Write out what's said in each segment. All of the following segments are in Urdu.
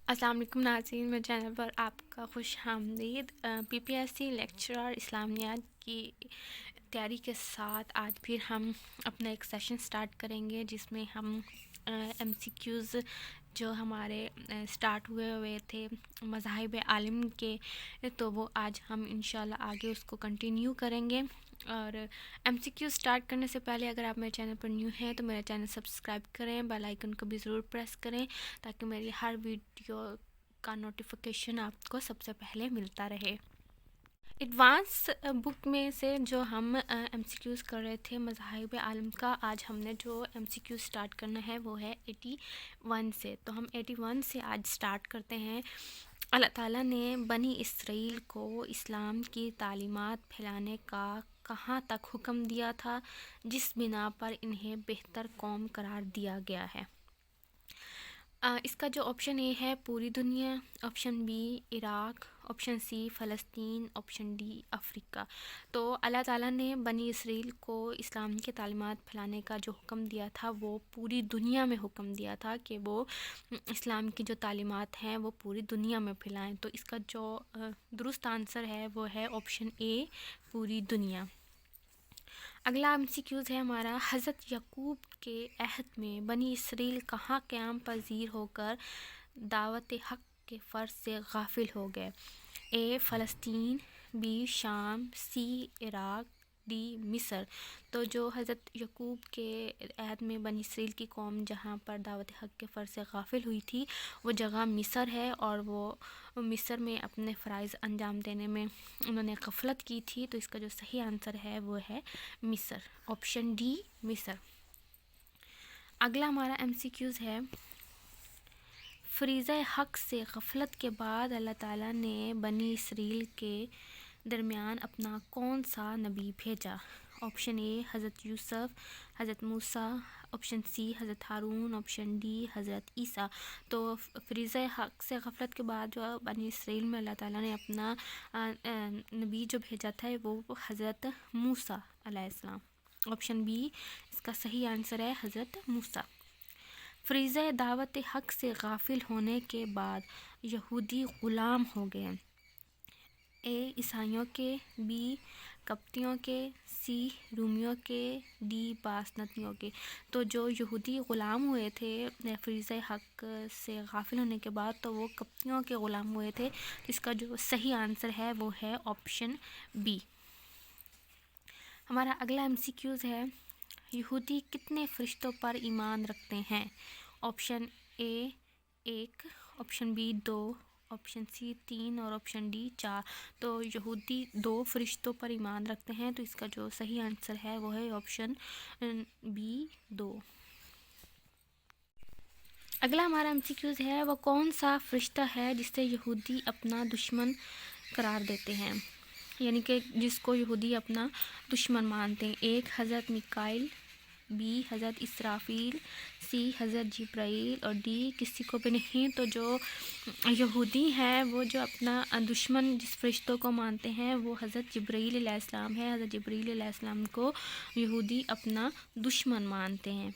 السلام علیکم ناظرین، میرے چینل پر آپ کا خوش آمدید۔ پی پی ایس سی لیکچرر اسلامیات کی تیاری کے ساتھ آج پھر ہم اپنا ایک سیشن سٹارٹ کریں گے جس میں ہم ایم سی کیوز جو ہمارے سٹارٹ ہوئے تھے مذاہب عالم کے، تو وہ آج ہم انشاءاللہ آگے اس کو کنٹینیو کریں گے۔ اور ایم سی کیو سٹارٹ کرنے سے پہلے اگر آپ میرے چینل پر نیو ہیں تو میرا چینل سبسکرائب کریں، بیل آئیکن کو بھی ضرور پریس کریں تاکہ میری ہر ویڈیو کا نوٹیفیکیشن آپ کو سب سے پہلے ملتا رہے۔ ایڈوانس بک میں سے جو ہم ایم سی کیوز کر رہے تھے مذاہب عالم کا، آج ہم نے جو ایم سی کیو سٹارٹ کرنا ہے وہ ہے 81 سے۔ تو ہم 81 سے آج سٹارٹ کرتے ہیں۔ اللہ تعالیٰ نے بنی اسرائیل کو اسلام کی تعلیمات پھیلانے کا کہاں تک حکم دیا تھا جس بنا پر انہیں بہتر قوم قرار دیا گیا ہے؟ اس کا جو آپشن اے ہے پوری دنیا، option B Iraq, option C فلسطین، آپشن ڈی افریقہ۔ تو اللہ تعالیٰ نے بنی اسرائیل کو اسلام کی تعلیمات پھیلانے کا جو حکم دیا تھا وہ پوری دنیا میں حکم دیا تھا کہ وہ اسلام کی جو تعلیمات ہیں وہ پوری دنیا میں پھیلائیں۔ تو اس کا جو درست آنسر ہے وہ ہے آپشن اے پوری دنیا۔ اگلا ایم سی کیوز ہے ہمارا، حضرت یعقوب کے عہد میں بنی اسرائیل کہاں قیام پذیر ہو کر دعوت حق کے فرض سے غافل ہو گئے؟ اے فلسطین، بی شام، سی عراق، ڈی مصر۔ تو جو حضرت یعقوب کے عہد میں بنی اسرائیل کی قوم جہاں پر دعوت حق کے فرض سے غافل ہوئی تھی وہ جگہ مصر ہے، اور وہ مصر میں اپنے فرائض انجام دینے میں انہوں نے غفلت کی تھی۔ تو اس کا جو صحیح آنسر ہے وہ ہے مصر، آپشن ڈی مصر۔ اگلا ہمارا ایم سی کیوز ہے، فریضہ حق سے غفلت کے بعد اللہ تعالیٰ نے بنی اسرائیل کے درمیان اپنا کون سا نبی بھیجا؟ آپشن اے حضرت یوسف، حضرت موسیٰ، آپشن سی حضرت ہارون، آپشن ڈی حضرت عیسیٰ۔ تو فریضہ حق سے غفلت کے بعد جو بنی اسرائیل میں اللہ تعالیٰ نے اپنا نبی جو بھیجا تھا وہ حضرت موسیٰ علیہ السلام، آپشن بی اس کا صحیح آنسر ہے حضرت موسیٰ۔ فریضہ دعوت حق سے غافل ہونے کے بعد یہودی غلام ہو گئے، اے عیسائیوں کے، بی قبطیوں کے، سی رومیوں کے، ڈی باسنتیوں کے۔ تو جو یہودی غلام ہوئے تھے فریضہ حق سے غافل ہونے کے بعد تو وہ قبطیوں کے غلام ہوئے تھے۔ اس کا جو صحیح آنسر ہے وہ ہے آپشن بی۔ ہمارا اگلا ایم سی کیوز ہے، یہودی کتنے فرشتوں پر ایمان رکھتے ہیں؟ آپشن اے 1، آپشن بی 2، آپشن سی 3 اور آپشن ڈی 4۔ تو یہودی 2 فرشتوں پر ایمان رکھتے ہیں، تو اس کا جو صحیح آنسر ہے وہ ہے آپشن بی 2۔ اگلا ہمارا ایم سی کیوز ہے، وہ کون سا فرشتہ ہے جسے یہودی اپنا دشمن قرار دیتے ہیں، یعنی کہ جس کو یہودی اپنا دشمن مانتے ہیں؟ ایک حضرت میکائیل، بی حضرت اسرافیل، سی حضرت جبرائیل اور ڈی کسی کو بھی نہیں۔ تو جو یہودی ہیں وہ جو اپنا دشمن جس فرشتوں کو مانتے ہیں وہ حضرت جبرائیل علیہ السلام ہے۔ حضرت جبرائیل علیہ السلام کو یہودی اپنا دشمن مانتے ہیں۔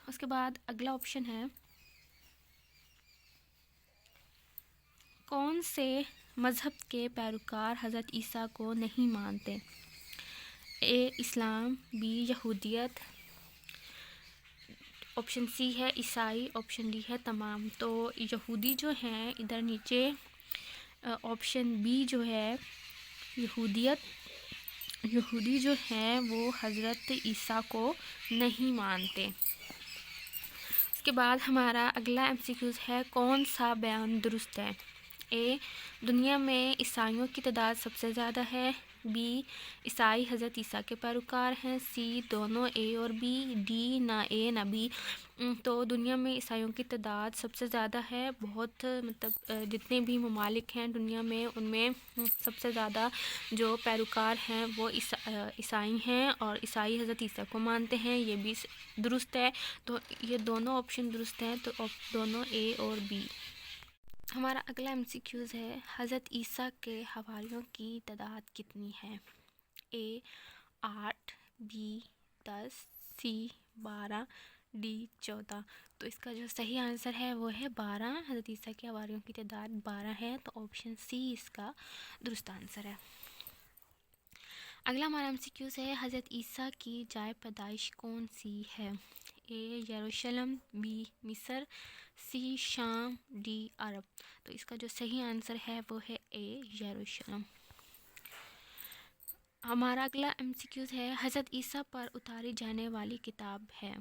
اس کے بعد اگلا آپشن ہے، کون سے مذہب کے پیروکار حضرت عیسیٰ کو نہیں مانتے؟ اے اسلام، بی یہودیت، آپشن سی ہے عیسائی، آپشن ڈی ہے تمام۔ تو یہودی جو ہیں ادھر نیچے آپشن بی جو ہے یہودی جو ہیں وہ حضرت عیسیٰ کو نہیں مانتے۔ اس کے بعد ہمارا اگلا ایم سی کیوز ہے، کون سا بیان درست ہے؟ اے دنیا میں عیسائیوں کی تعداد سب سے زیادہ ہے، بی عیسائی حضرت عیسیٰ کے پیروکار ہیں، سی دونوں اے اور بی، ڈی نہ اے نہ بی۔ تو دنیا میں عیسائیوں کی تعداد سب سے زیادہ ہے، بہت جتنے بھی ممالک ہیں دنیا میں ان میں سب سے زیادہ جو پیروکار ہیں وہ عیسائی ہیں، اور عیسائی حضرت عیسیٰ کو مانتے ہیں، یہ بھی درست ہے۔ تو یہ دونوں آپشن درست ہیں، تو دونوں اے اور بی۔ ہمارا اگلا ایم سی کیوز ہے، حضرت عیسیٰ کے حواریوں کی تعداد کتنی ہے؟ اے 8، بی 10، سی 12، ڈی 14. تو اس کا جو صحیح آنسر ہے وہ ہے 12. حضرت عیسیٰ کی حواریوں کی تعداد 12 ہے، تو آپشن سی اس کا درست آنسر ہے. اگلا ہمارا ایم سی کیوز ہے، حضرت عیسیٰ کی جائے پیدائش کون سی ہے؟ اے یروشلم، بی مصر، سی شام، ڈی عرب. تو اس کا جو صحیح آنسر ہے وہ ہے اے یروشلم. ہمارا اگلا ایم سی کیوز ہے، حضرت عیسیٰ پر اتاری جانے والی کتاب ہے؟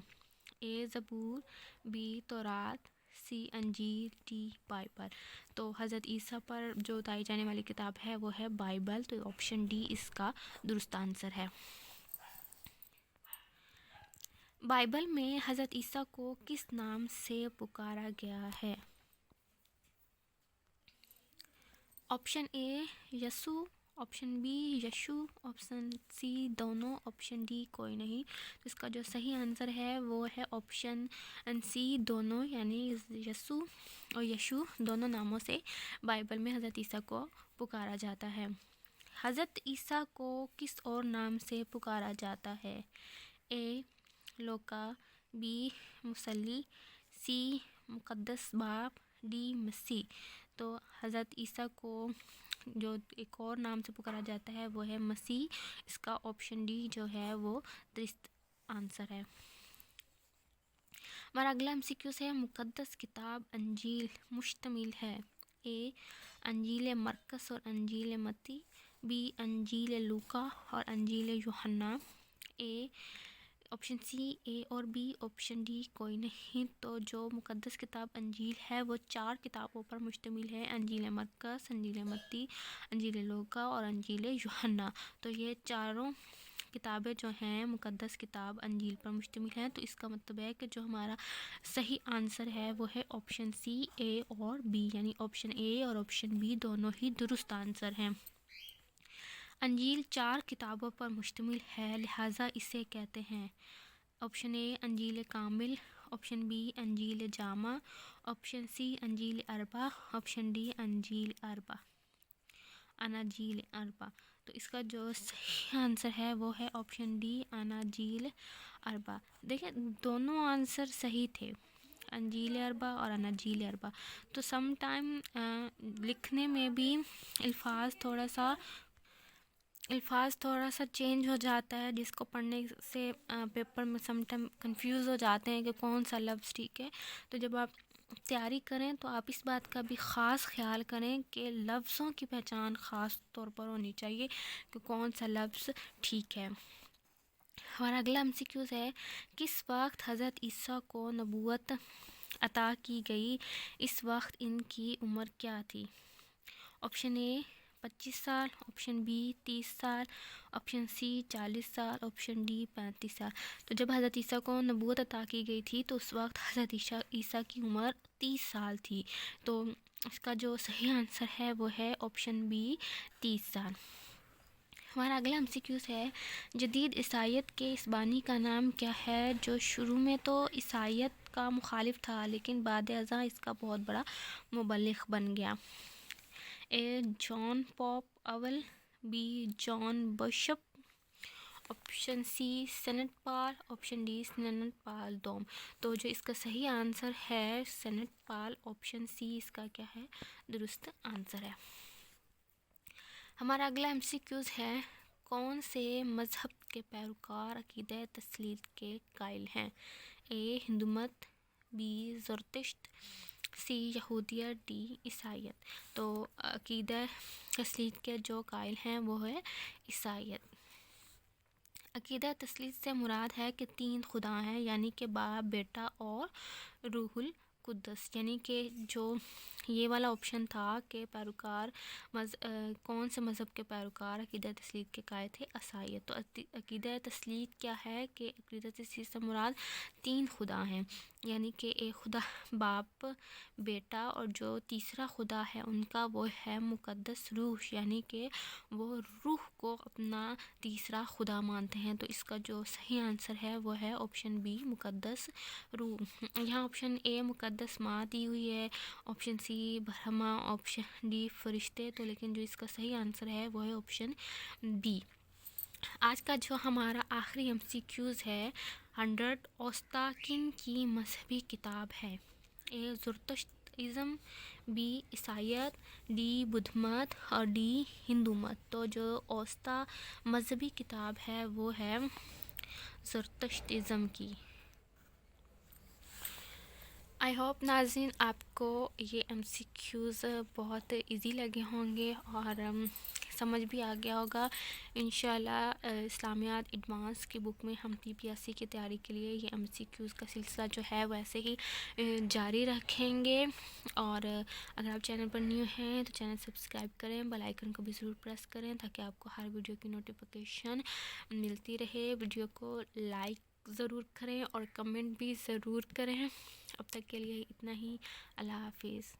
اے زبور، بی تورات، سی انجیل، ڈی بائبل. تو حضرت عیسیٰ پر جو اتاری جانے والی کتاب ہے وہ ہے بائبل، تو آپشن ڈی اس کا درست آنسر ہے. بائبل میں حضرت عیسیٰ کو کس نام سے پکارا گیا ہے؟ آپشن اے یسوع، option B Yeshu, option C دونوں، آپشن ڈی کوئی نہیں. تو اس کا جو صحیح آنسر ہے وہ ہے آپشن سی دونوں، یعنی یسوع اور یشو دونوں ناموں سے بائبل میں حضرت عیسیٰ کو پکارا جاتا ہے. حضرت عیسیٰ کو کس اور نام سے پکارا جاتا ہے؟ اے لوقا، بی مصلی، سی مقدس باپ، ڈی مسیح. تو حضرت عیسیٰ کو جو ایک اور نام سے پکارا جاتا ہے وہ ہے مسیح. اس کا آپشن ڈی جو ہے وہ درست آنسر ہے. ہمارا اگلا ایم سی کیو سے مقدس کتاب انجیل مشتمل ہے؟ اے انجیل مرکس اور انجیل متی، بی انجیل لوکا اور انجیل یوحنا، اے آپشن سی اے اور بی، آپشن ڈی کوئی نہیں. تو جو مقدس کتاب انجیل ہے وہ 4 کتابوں پر مشتمل ہے: انجیل مرکس، انجیل متی، انجیل لوکا اور انجیل یوحنا. تو یہ چاروں کتابیں جو ہیں مقدس کتاب انجیل پر مشتمل ہیں. تو اس کا مطلب ہے کہ جو ہمارا صحیح آنسر ہے وہ ہے آپشن سی اے اور بی، یعنی آپشن اے اور آپشن بی دونوں ہی درست آنسر ہیں. انجیل 4 کتابوں پر مشتمل ہے، لہٰذا اسے کہتے ہیں؟ آپشن اے انجیل کامل، آپشن بی انجیل جامع، آپشن سی انجیل اربع، آپشن ڈی انجیل اربع، اناجیل اربع. تو اس کا جو صحیح آنسر ہے وہ ہے آپشن ڈی اناجیل اربع. دیکھیں دونوں آنسر صحیح تھے، انجیل اربع اور اناجیل اربع. تو سم ٹائم لکھنے میں بھی الفاظ تھوڑا سا چینج ہو جاتا ہے، جس کو پڑھنے سے پیپر میں سم ٹائم کنفیوز ہو جاتے ہیں کہ کون سا لفظ ٹھیک ہے. تو جب آپ تیاری کریں تو آپ اس بات کا بھی خاص خیال کریں کہ لفظوں کی پہچان خاص طور پر ہونی چاہیے کہ کون سا لفظ ٹھیک ہے. ہمارا اگلا ایم سی کیوز ہے، کس وقت حضرت عیسیٰ کو نبوت عطا کی گئی؟ اس وقت ان کی عمر کیا تھی؟ آپشن اے 25 سال، آپشن بی 30 سال، آپشن سی 40 سال، آپشن ڈی 35 سال. تو جب حضرت عیسیٰ کو نبوت عطا کی گئی تھی تو اس وقت حضرت عیسیٰ کی عمر 30 سال تھی. تو اس کا جو صحیح آنسر ہے وہ ہے آپشن بی 30 سال. ہمارا اگلا ایم سی کیوز ہے، جدید عیسائیت کے اس بانی کا نام کیا ہے جو شروع میں تو عیسائیت کا مخالف تھا لیکن بعد ازاں اس کا بہت بڑا مبلغ بن گیا؟ اے جان پاپ اول، B John bishop, option C Saint Paul, option D Saint Paul دوم. تو جو اس کا صحیح آنسر ہے سینٹ پال، آپشن سی اس کا کیا ہے درست آنسر ہے. ہمارا اگلا ایم سی کیوز ہے، کون سے مذہب کے پیروکار عقیدہ تثلیث کے قائل ہیں؟ اے ہندو مت، بی زرتشت، سی یہودیت، ڈی عیسائیت. تو عقیدہ تثلیث کے جو قائل ہیں وہ ہے عیسائیت. عقیدہ تثلیث سے مراد ہے کہ 3 خدا ہیں، یعنی کہ باپ، بیٹا اور روح القدس. یعنی کہ جو یہ والا آپشن تھا کہ پیروکار کون سے مذہب کے پیروکار عقیدہ تثلیث کے قائل تھے؟ عیسائیت. تو عقیدہ تثلیث کیا ہے کہ عقیدہ تثلیث سے مراد 3 خدا ہیں، یعنی کہ ایک خدا باپ، بیٹا اور جو تیسرا خدا ہے ان کا وہ ہے مقدس روح، یعنی کہ وہ روح کو اپنا تیسرا خدا مانتے ہیں. تو اس کا جو صحیح آنسر ہے وہ ہے آپشن بی مقدس روح. یہاں آپشن اے مقدس ماں دی ہوئی ہے، option C Brahma, option D فرشتے. تو لیکن جو اس کا صحیح آنسر ہے وہ ہے آپشن بی. آج کا جو ہمارا آخری ایم سی کیوز ہے، 100 اوستا کن کی مذہبی کتاب ہے؟ اے زرتشت ازم، بی عیسائیت، ڈی بدھ مت اور ڈی ہندو مت۔ تو جو اوستا مذہبی کتاب ہے وہ ہے زرتشت ازم کی۔ آئی ہوپ ناظرین آپ کو یہ ایم سی کیوز بہت ایزی لگے ہوں گے اور سمجھ بھی آ گیا ہوگا۔ انشاءاللہ اسلامیات ایڈوانس کی بک میں ہم پی پی ایس سی کی تیاری کے لیے یہ ایم سی کیوز کا سلسلہ جو ہے ویسے ہی جاری رکھیں گے۔ اور اگر آپ چینل پر نیو ہیں تو چینل سبسکرائب کریں، بیل آئیکن کو بھی ضرور پریس کریں تاکہ آپ کو ہر ویڈیو کی نوٹیفیکیشن ملتی رہے۔ ویڈیو کو لائک ضرور کریں اور کمنٹ بھی ضرور کریں۔ اب تک کے لیے اتنا ہی، اللہ حافظ۔